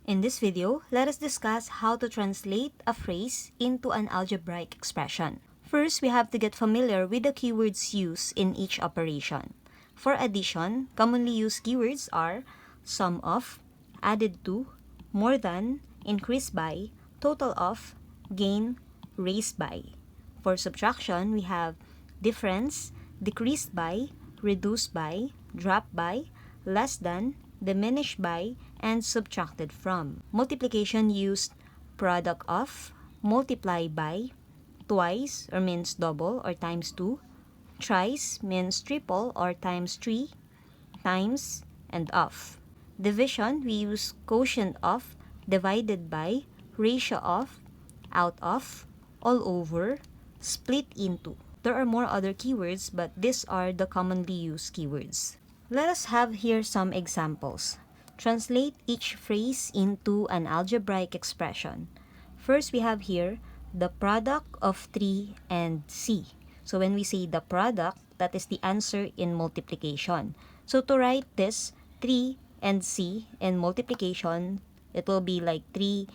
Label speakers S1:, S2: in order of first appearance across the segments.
S1: In this video, let us discuss how to translate a phrase into an algebraic expression. First, we have to get familiar with the keywords used in each operation. For addition, commonly used keywords are sum of, added to, more than, increased by, total of, gain, raised by. For subtraction, we have difference, decreased by, reduced by, dropped by, less than, diminished by, and subtracted from. Multiplication used product of, multiply by, twice or means double or times 2, thrice means triple or times 3, times, and of. Division, we use quotient of, divided by, ratio of, out of, all over, split into. There are more other keywords, but these are the commonly used keywords. Let us have here some examples. Translate each phrase into an algebraic expression. First, we have here the product of 3 and C. So when we say the product, that is the answer in multiplication. So to write this 3 and C in multiplication, it will be like 3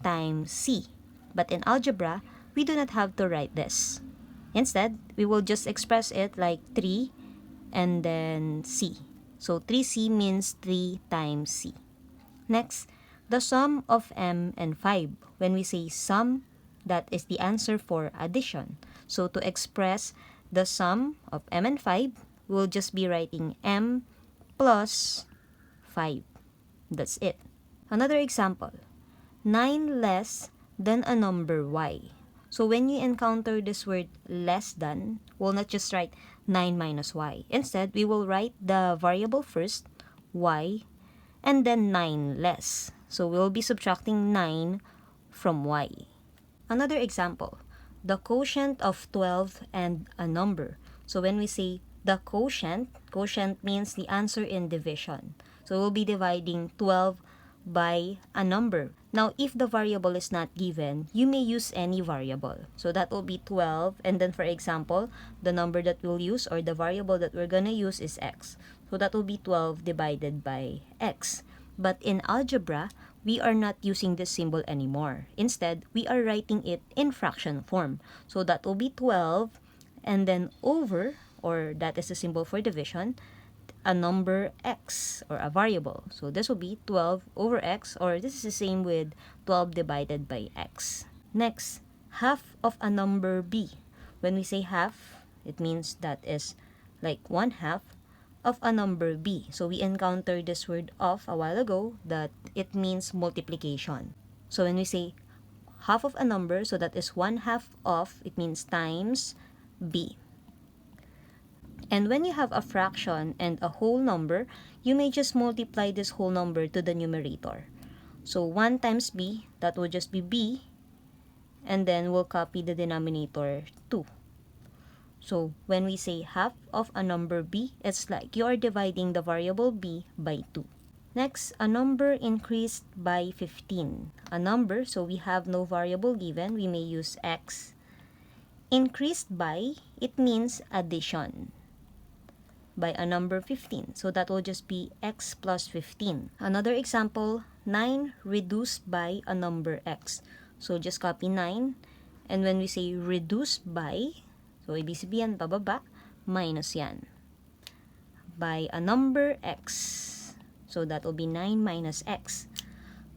S1: times C. But in algebra, we do not have to write this. Instead, we will just express it like 3 and then C. So 3C means 3 times C. Next, the sum of M and 5. When we say sum, that is the answer for addition. So to express the sum of M and 5, we'll just be writing M plus 5. That's it. Another example, 9 less than a number Y. So when you encounter this word less than, we'll not just write 9 minus Y. Instead, we will write the variable first, Y, and then 9 less. So we'll be subtracting 9 from Y. Another example, the quotient of 12 and a number. So when we say the quotient means the answer in division. So we'll be dividing 12 by a number. Now, if the variable is not given, you may use any variable. So that will be 12, and then for example, the number that we'll use or the variable that we're gonna use is x. So that will be 12 divided by x. But in algebra, we are not using this symbol anymore. Instead, we are writing it in fraction form. So that will be 12, and then over, or that is the symbol for division, a number x or a variable. So this will be 12 over x, or this is the same with 12 divided by x. Next, half of a number b. When we say half, it means that is like 1/2 of a number b. So we encountered this word of a while ago that it means multiplication. So when we say half of a number, so that is 1/2 of, it means times b. And when you have a fraction and a whole number, you may just multiply this whole number to the numerator. So 1 times b, that will just be b, and then we'll copy the denominator 2. So when we say half of a number b, it's like you are dividing the variable b by 2. Next, a number increased by 15. A number, so we have no variable given, we may use x. Increased by, it means addition by a number 15. So that will just be x plus 15. Another example, 9 reduced by a number x. So just copy 9. And when we say reduced by, so ibig sabihin pababa, minus yan. By a number x. So that will be 9 minus x.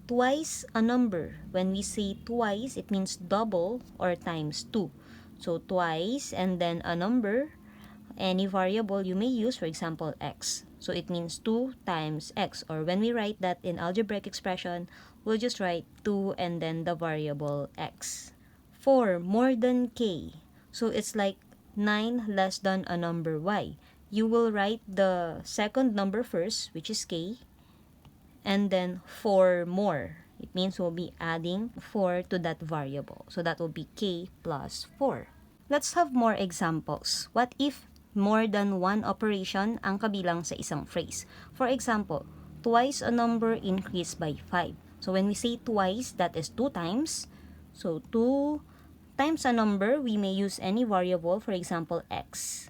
S1: Twice a number. When we say twice, it means double or times 2. So twice and then a number, any variable you may use, for example, x. So it means 2 times x. Or when we write that in algebraic expression, we'll just write 2 and then the variable x. 4 more than k. So it's like 9 less than a number y. You will write the second number first, which is k, and then 4 more. It means we'll be adding 4 to that variable. So that will be k plus 4. Let's have more examples. What if more than one operation ang kabilang sa isang phrase? For example, twice a number increased by 5. So when we say twice, that is 2 times. So 2 times a number, we may use any variable, for example, x.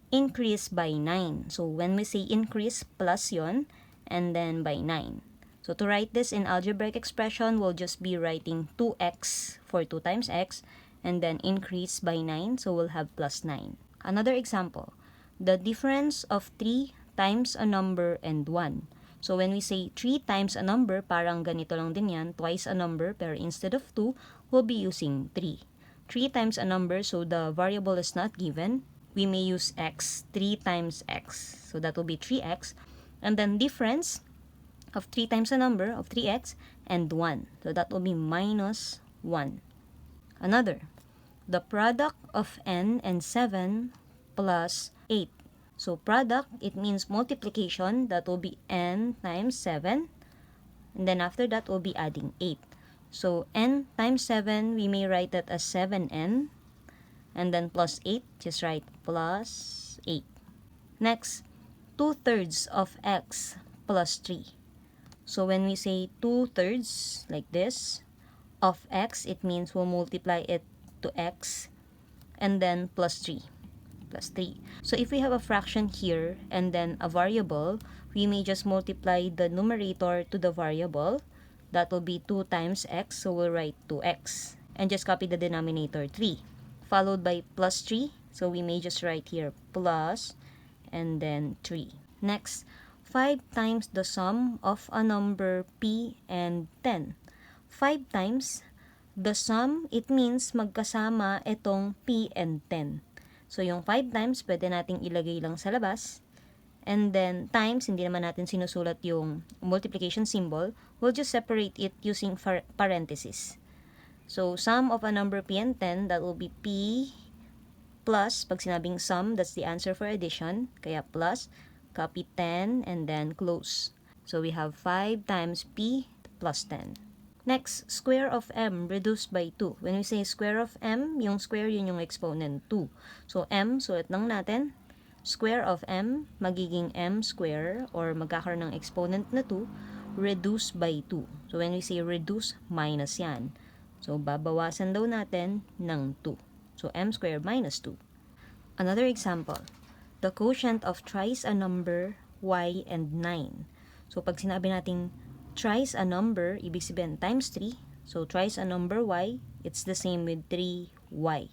S1: Increase by 9. So when we say increase, plus yon, and then by 9. So to write this in algebraic expression, we'll just be writing 2x for 2 times x, and then increase by 9, so we'll have plus 9. Another example, the difference of 3 times a number and 1. So when we say 3 times a number, parang ganito lang din yan, twice a number, pero instead of 2, we'll be using 3. 3 times a number, so the variable is not given. We may use x, 3 times x. So that will be 3x. And then difference of 3 times a number of 3x and 1. So that will be minus 1. Another, the product of n and 7 plus 8. So product, it means multiplication. That will be n times 7. And then after that, we'll be adding 8. So n times 7, we may write that as 7n. And then plus 8, just write plus 8. Next, 2/3 of x plus 3. So when we say 2/3, like this, of x, it means we'll multiply it to x and then plus 3. Plus 3. So if we have a fraction here and then a variable, we may just multiply the numerator to the variable. That will be 2 times x, so we'll write 2x. And just copy the denominator 3. Followed by plus 3, so we may just write here plus and then 3. Next, 5 times the sum of a number p and 10. 5 times the sum, it means magkasama itong p and 10. So yung 5 times, pwede nating ilagay lang sa labas. And then times, hindi naman natin sinusulat yung multiplication symbol. We'll just separate it using parentheses. So sum of a number p and 10, that will be p plus, pag sinabing sum, that's the answer for addition. Kaya plus, copy 10, and then close. So we have 5 times p plus 10. Next, square of m reduced by 2. When we say square of m, yung square yun yung exponent 2. So m, sulat lang natin. Square of m, magiging m square, or magkakaroon ng exponent na 2, reduced by 2. So when we say reduce, minus yan. So babawasan daw natin ng 2. So m square minus 2. Another example, the quotient of thrice a number, y and 9. So pag sinabi nating thrice a number, ibig sabihin times 3. So thrice a number y, it's the same with 3y.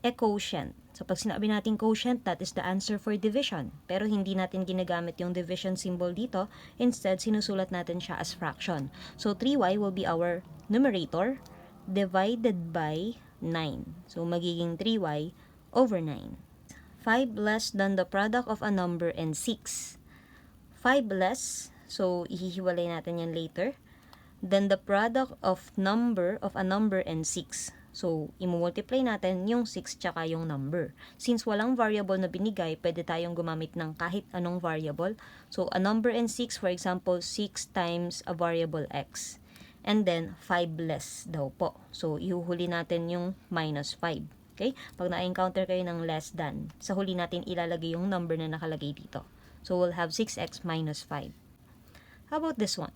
S1: A quotient. So pag sinabi natin quotient, that is the answer for division. Pero hindi natin ginagamit yung division symbol dito. Instead, sinusulat natin siya as fraction. So 3y will be our numerator divided by 9. So magiging 3y over 9. 5 less than the product of a number and 6. 5 less, so ihihiwalay natin yan later, then the product of a number and 6. So, i-multiply natin yung 6 tsaka yung number. Since walang variable na binigay, pwede tayong gumamit ng kahit anong variable. So, a number and 6, for example, 6 times a variable x. And then, 5 less daw po. So, ihuhuli natin yung minus 5. Okay? Pag na-encounter kayo ng less than, sa huli natin ilalagay yung number na nakalagay dito. So, we'll have 6x minus 5. How about this one?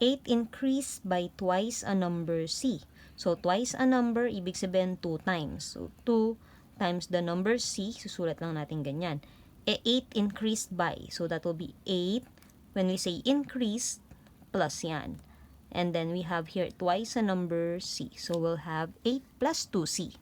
S1: 8 increased by twice a number c. So, twice a number, ibig sabihin 2 times. So, 2 times the number c, susulat lang natin ganyan. 8 increased by, so that will be 8. When we say increased, plus yan. And then we have here twice a number c. So, we'll have 8 plus 2c.